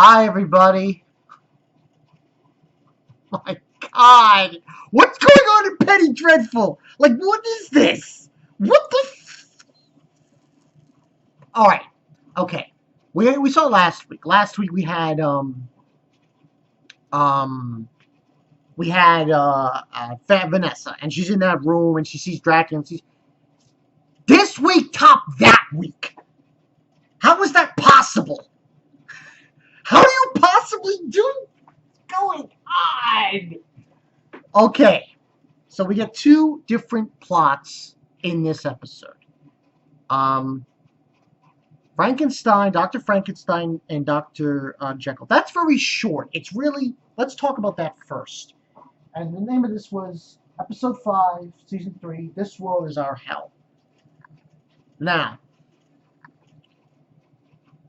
Hi, everybody. My God. What's going on in Penny Dreadful? Like, what is this? What the All right. Okay. We saw last week. Last week um we had Fat Vanessa, and she's in that room and she sees Dracula and she's this week topped that week. How is that possible? How do you possibly do going on? Okay. So we get two different plots in this episode. Um, Dr. Frankenstein, and Dr. Jekyll. That's very short. It's really, let's talk about that first. And the name of this was Episode 5, Season 3, This World is Our Hell. Now,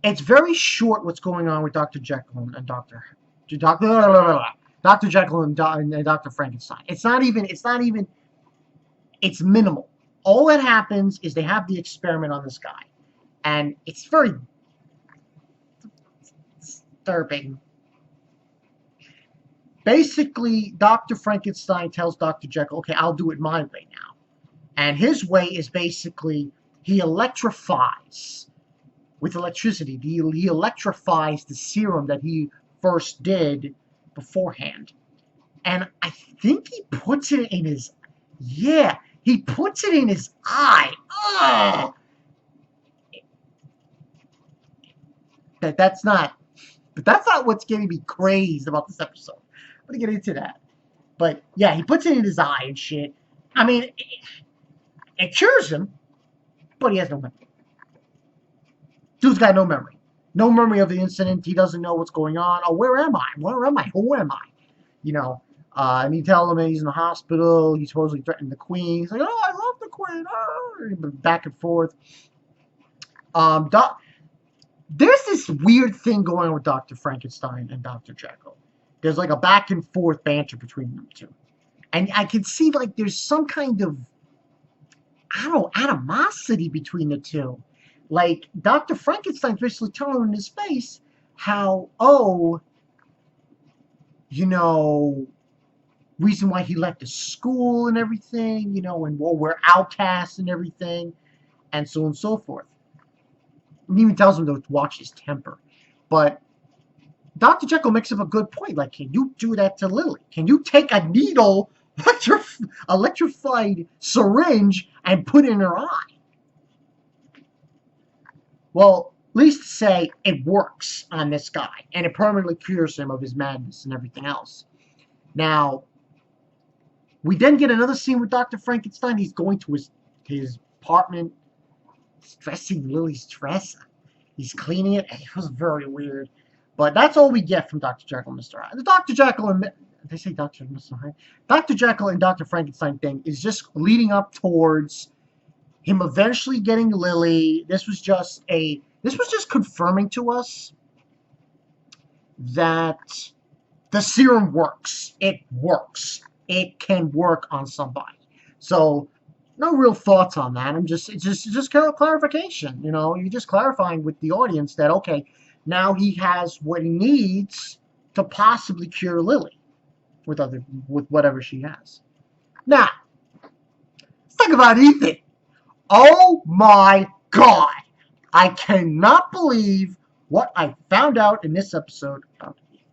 it's very short what's going on with Dr. Jekyll and Dr. Jekyll and Dr. Frankenstein. It's minimal. All that happens is they have the experiment on this guy. And it's very disturbing. Basically, Dr. Frankenstein tells Dr. Jekyll, okay, I'll do it my way now. And his way is basically he electrifies with electricity. He electrifies the serum that he first did beforehand. And I think he puts it in his, he puts it in his eye. Ugh! That's not what's getting me crazed about this episode. I'm gonna get into that. But yeah, he puts it in his eye and shit. I mean, it cures him, but he has no memory. Dude's got no memory. No memory of the incident. He doesn't know what's going on. Oh, where am I? Where am I? Who am I? You know, and you tell him he's in the hospital. He supposedly threatened the queen. He's like, oh, I love the queen. Oh, back and forth. There's this weird thing going on with Dr. Frankenstein and Dr. Jekyll. There's like a back and forth banter between them two. And I can see like there's some kind of, I don't know, animosity between the two. Like Dr. Frankenstein's basically telling him in his face how, reason why he left the school and everything, and we're outcasts and everything, and so on and so forth. He even tells him to watch his temper. But Dr. Jekyll makes up a good point. Like, can you do that to Lily? Can you take a needle, electrified syringe, and put it in her eye? Well, at least say it works on this guy, and it permanently cures him of his madness and everything else. Now, we then get another scene with Dr. Frankenstein. He's going to his apartment, dressing Lily's dress. He's cleaning it, and it was very weird. But that's all we get from Dr. Jekyll and Mr. Hyde. The Dr. Jekyll and they say Dr. and Mr. Hyde. Dr. Jekyll and Dr. Frankenstein thing is just leading up towards him eventually getting Lily. This was just confirming to us that the serum works. It works. It can work on somebody. So no real thoughts on that. It's just kind of clarification. You're just clarifying with the audience that okay, now he has what he needs to possibly cure Lily with whatever she has. Now, let's talk about Ethan. Oh my God! I cannot believe what I found out in this episode about Ethan.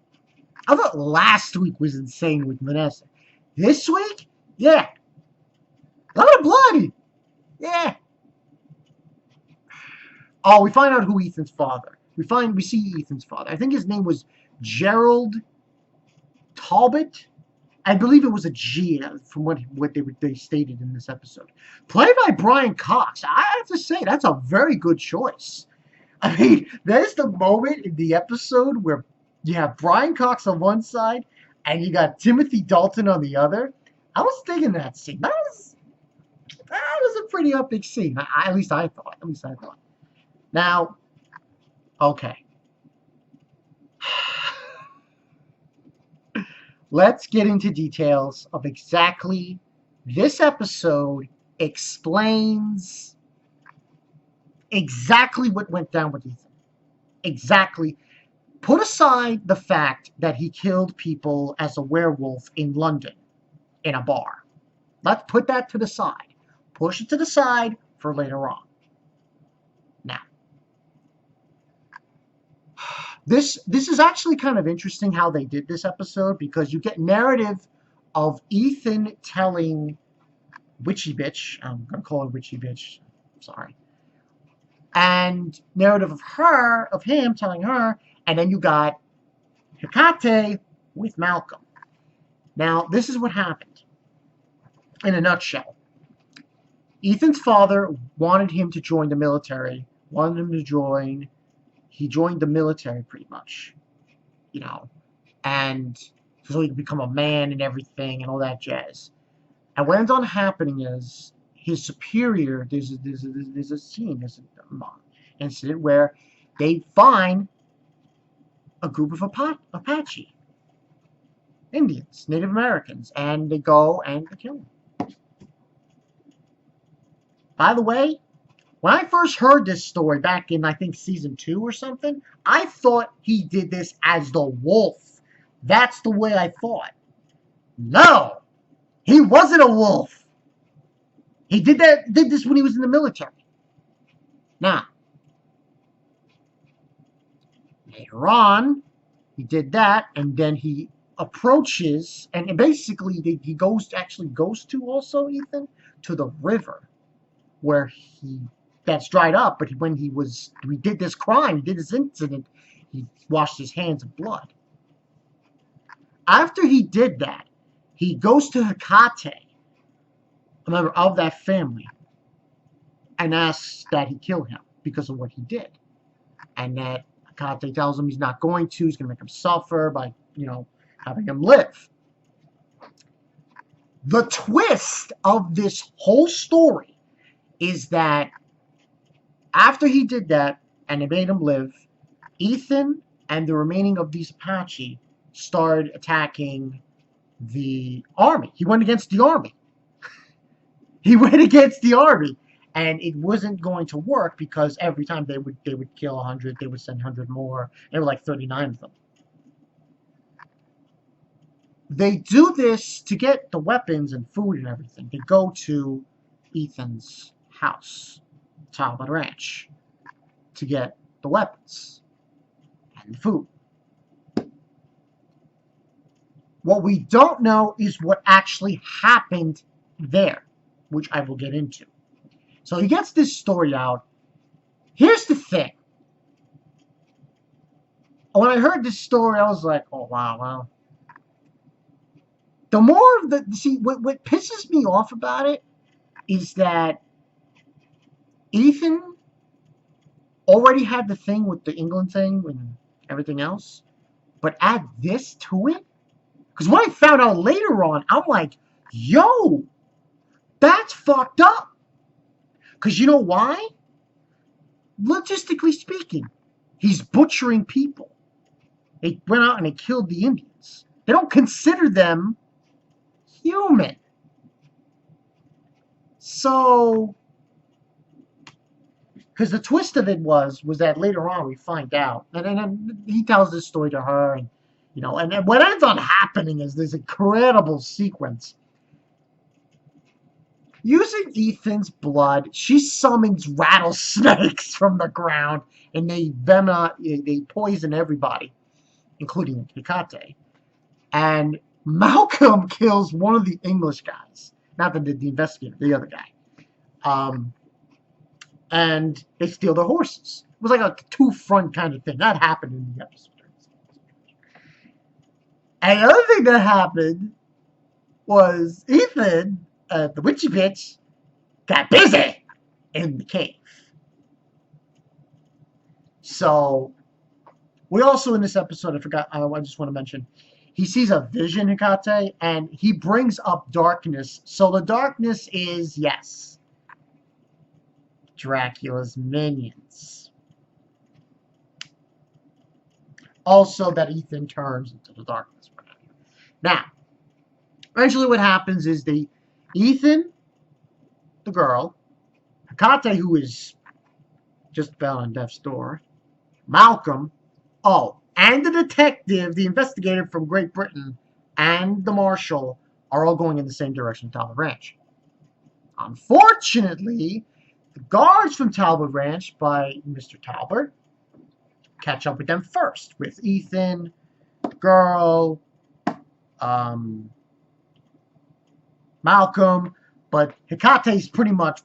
I thought last week was insane with Vanessa. This week, yeah. A lot of blood. Yeah. Oh, we find out who Ethan's father. We see Ethan's father. I think his name was Gerald Talbot. I believe it was a G from what they stated in this episode. Played by Brian Cox. I have to say, that's a very good choice. I mean, there's the moment in the episode where you have Brian Cox on one side and you got Timothy Dalton on the other. I was thinking that scene. That was a pretty epic scene. At least I thought. Now, okay. Let's get into details of exactly this episode explains exactly what went down with Ethan. Exactly. Put aside the fact that he killed people as a werewolf in London in a bar. Let's put that to the side. Push it to the side for later on. Now, this is actually kind of interesting how they did this episode, because you get narrative of Ethan telling Witchy Bitch, I'm going to call her Witchy Bitch, sorry, and narrative of him telling her, and then you got Hecate with Malcolm. Now, this is what happened in a nutshell. Ethan's father wanted him to join the military, he joined the military pretty much, and so he could become a man and everything and all that jazz. And what ends on happening is his superior, there's a scene, there's an incident where they find a group of Apache Indians, Native Americans, and they go and they kill them. By the way, when I first heard this story back in, I think, season 2 or something, I thought he did this as the wolf. That's the way I thought. No! He wasn't a wolf! He did this when he was in the military. Now, later on, he did that, and then he approaches, and basically he goes to also, Ethan, to the river, where that's dried up, but when he did this crime, he did this incident, he washed his hands of blood. After he did that, he goes to Hecate, a member of that family, and asks that he kill him because of what he did. And that Hecate tells him he's not going to, he's going to make him suffer by, having him live. The twist of this whole story is that after he did that, and they made him live, Ethan and the remaining of these Apache started attacking the army. He went against the army. And it wasn't going to work, because every time they would kill 100, they would send 100 more. There were like 39 of them. They do this to get the weapons and food and everything. They go to Ethan's house, Talbot Ranch, to get the weapons and the food. What we don't know is what actually happened there, which I will get into. So he gets this story out. Here's the thing. When I heard this story, I was like, oh, wow. The more of what pisses me off about it is that Ethan already had the thing with the England thing and everything else, but add this to it? Because when I found out later on, I'm like, yo, that's fucked up. Because you know why? Logistically speaking, he's butchering people. They went out and they killed the Indians. They don't consider them human. So, because the twist of it was that later on we find out, and then he tells this story to her, and and what ends on happening is this incredible sequence. Using Ethan's blood, she summons rattlesnakes from the ground, and they poison everybody, including Hecate. And Malcolm kills one of the English guys, not the investigator, the other guy. And they steal their horses. It was like a two-front kind of thing. That happened in the episode. And the other thing that happened was Ethan, the witchy bitch, got busy in the cave. So, we also in this episode, I just want to mention, he sees a vision, Hecate, and he brings up darkness. So the darkness is, yes, Dracula's minions. Also that Ethan turns into the darkness. Now, eventually what happens is Ethan, the girl, Hecate, who is just about on death's door, Malcolm, and the detective, the investigator from Great Britain, and the marshal are all going in the same direction, Talbot Ranch. Unfortunately, the guards from Talbot Ranch by Mr. Talbot catch up with them first, with Ethan, the girl, Malcolm, but Hecate's pretty much.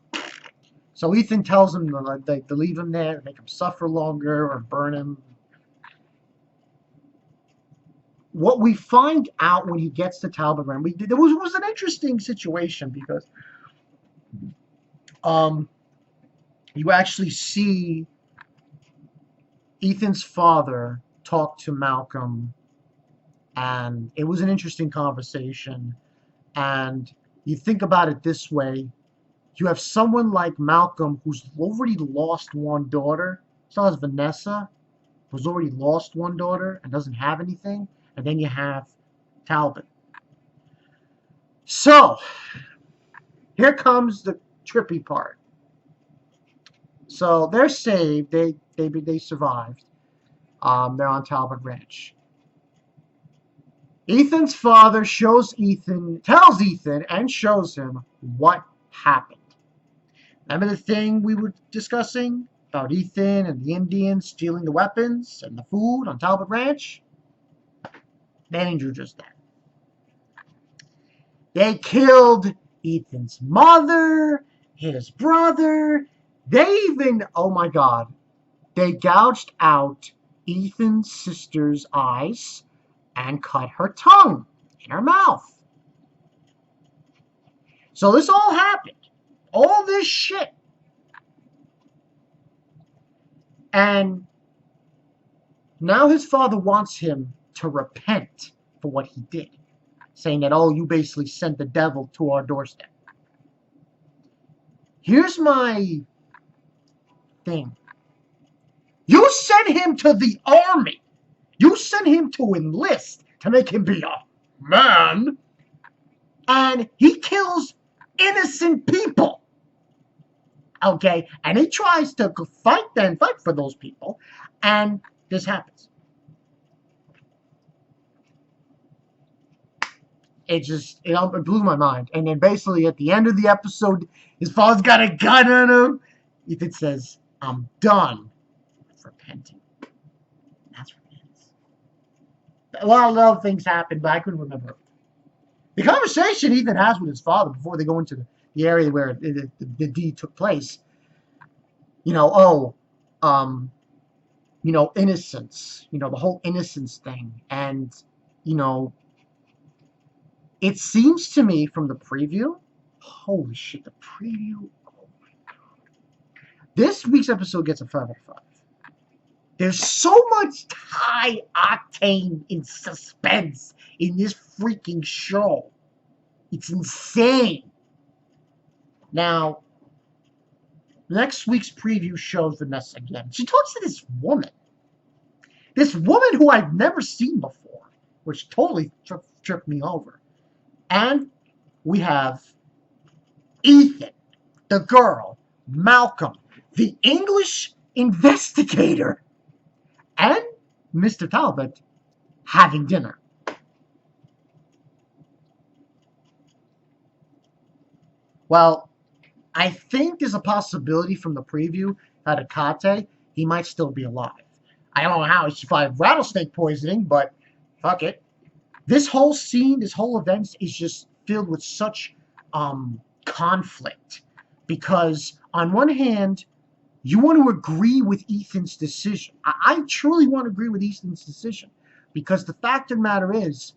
So Ethan tells him to leave him there, to make him suffer longer, or burn him. What we find out when he gets to Talbot Ranch, there was an interesting situation because you actually see Ethan's father talk to Malcolm, and it was an interesting conversation. And you think about it this way, you have someone like Malcolm who's already lost one daughter, so has Vanessa, who's already lost one daughter and doesn't have anything, and then you have Talbot. So, here comes the trippy part. So they're saved. They survived. They're on Talbot Ranch. Ethan's father tells Ethan and shows him what happened. Remember the thing we were discussing about Ethan and the Indians stealing the weapons and the food on Talbot Ranch? They didn't do just that. They killed Ethan's mother, his brother. They even, oh my God, they gouged out Ethan's sister's eyes and cut her tongue in her mouth. So this all happened. All this shit. And now his father wants him to repent for what he did. Saying that, oh, you basically sent the devil to our doorstep. Here's my thing. You sent him to the army. You sent him to enlist to make him be a man. And he kills innocent people. Okay? And he tries to fight for those people. And this happens. It blew my mind. And then basically at the end of the episode, his father's got a gun on him. Ethan says, I'm done with repenting. That's what it is. A lot of other things happened, but I couldn't remember. The conversation Ethan has with his father before they go into the area where the deed took place, innocence, the whole innocence thing. And, it seems to me from the preview, holy shit, the preview, oh my God. This week's episode gets a 5 out of 5. There's so much high octane in suspense in this freaking show. It's insane. Now, next week's preview shows Vanessa again. She talks to this woman. This woman who I've never seen before, which totally tripped me over. And we have Ethan, the girl, Malcolm, the English investigator, and Mr. Talbot having dinner. Well, I think there's a possibility from the preview that Hecate, he might still be alive. I don't know how he survived rattlesnake poisoning, but fuck it. This whole scene, this whole event is just filled with such conflict. Because on one hand, you want to agree with Ethan's decision. I truly want to agree with Ethan's decision. Because the fact of the matter is,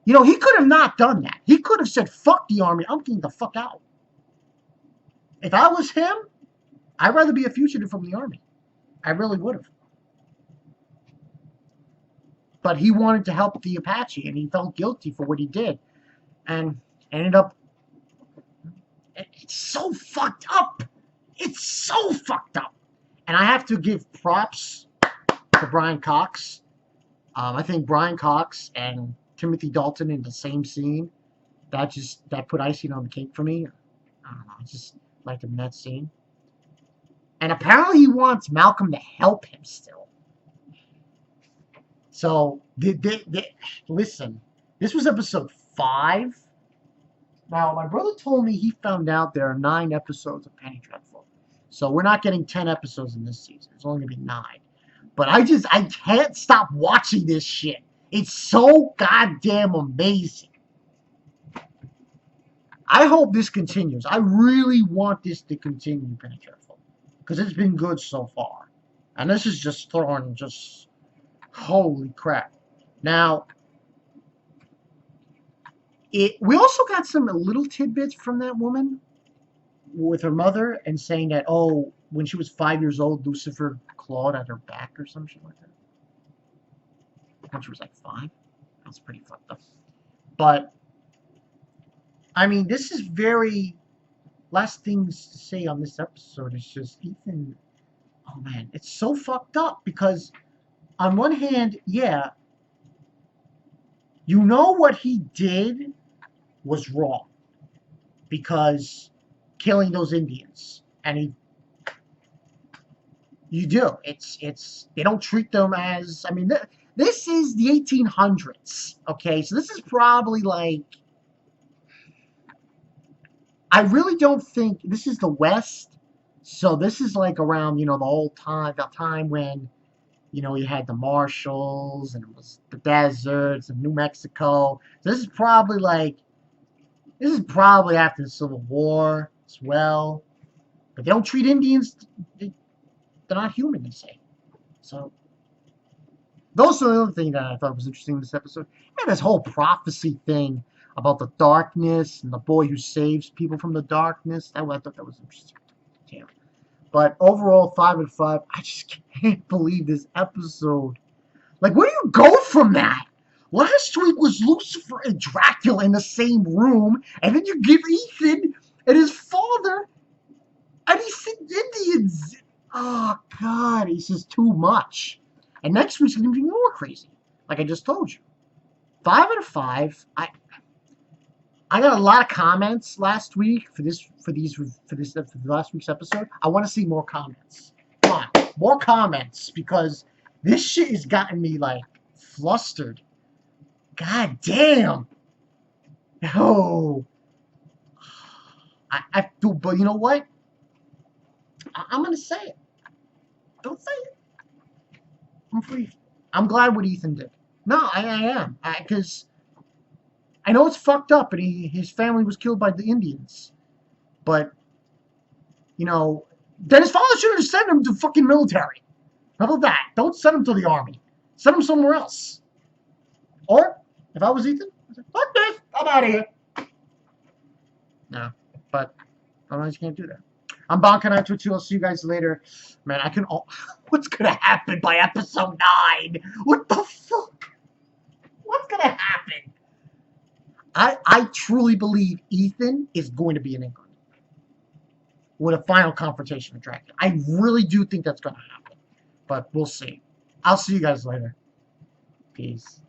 he could have not done that. He could have said, fuck the army, I'm getting the fuck out. If I was him, I'd rather be a fugitive from the army. I really would have. But he wanted to help the Apache, and he felt guilty for what he did. And ended up... It's so fucked up! It's so fucked up! And I have to give props to Brian Cox. I think Brian Cox and Timothy Dalton in the same scene, that put icing on the cake for me. I don't know, I just liked him in that scene. And apparently he wants Malcolm to help him still. So, listen, this was episode 5. Now, my brother told me he found out there are 9 episodes of Penny Dreadful. So we're not getting 10 episodes in this season. It's only going to be 9. But I can't stop watching this shit. It's so goddamn amazing. I hope this continues. I really want this to continue, Penny Dreadful. Because it's been good so far. And this is just throwing just... Holy crap. Now... we also got some little tidbits from that woman with her mother and saying that, oh, when she was 5 years old, Lucifer clawed at her back or some shit like that. When she was like 5. That's pretty fucked up. But, I mean, this is very... Last things to say on this episode is just Ethan... Oh, man, it's so fucked up because on one hand, yeah, you know what he did was wrong because killing those Indians, and you do. It's they don't treat them as, I mean, this is the 1800s, okay? So this is probably like, I really don't think, this is the West, so this is like around, the time when, you had the Marshalls, and it was the deserts, and New Mexico. So this is probably after the Civil War as well. But they don't treat Indians, they're not human, they say. So, those are the other thing that I thought was interesting in this episode. And this whole prophecy thing about the darkness and the boy who saves people from the darkness. I thought that was interesting. Damn. But overall, 5 and 5. I just can't believe this episode. Like, where do you go from that? Last week was Lucifer and Dracula in the same room, and then you give Ethan and his father, and he's Indians. Oh, God, it's just too much. And next week's going to be more crazy, like I just told you. 5 out of 5. I got a lot of comments last week for last week's episode. I want to see more comments. Come on, more comments, because this shit has gotten me like flustered. God damn. No. I do, but you know what? I'm gonna say it. Don't say it. I'm free. I'm glad what Ethan did. No, I am. Because I know it's fucked up, and his family was killed by the Indians. But, then his father should have sent him to fucking military. How about that? Don't send him to the army. Send him somewhere else. Or, if I was Ethan, I'd say, fuck this, I'm out of here. No, but I just can't do that. I'm Bonk922. I'll see you guys later. Man, what's gonna happen by episode 9? What the fuck? What's gonna happen? I truly believe Ethan is going to be in England with a final confrontation with Dracula. I really do think that's going to happen. But we'll see. I'll see you guys later. Peace.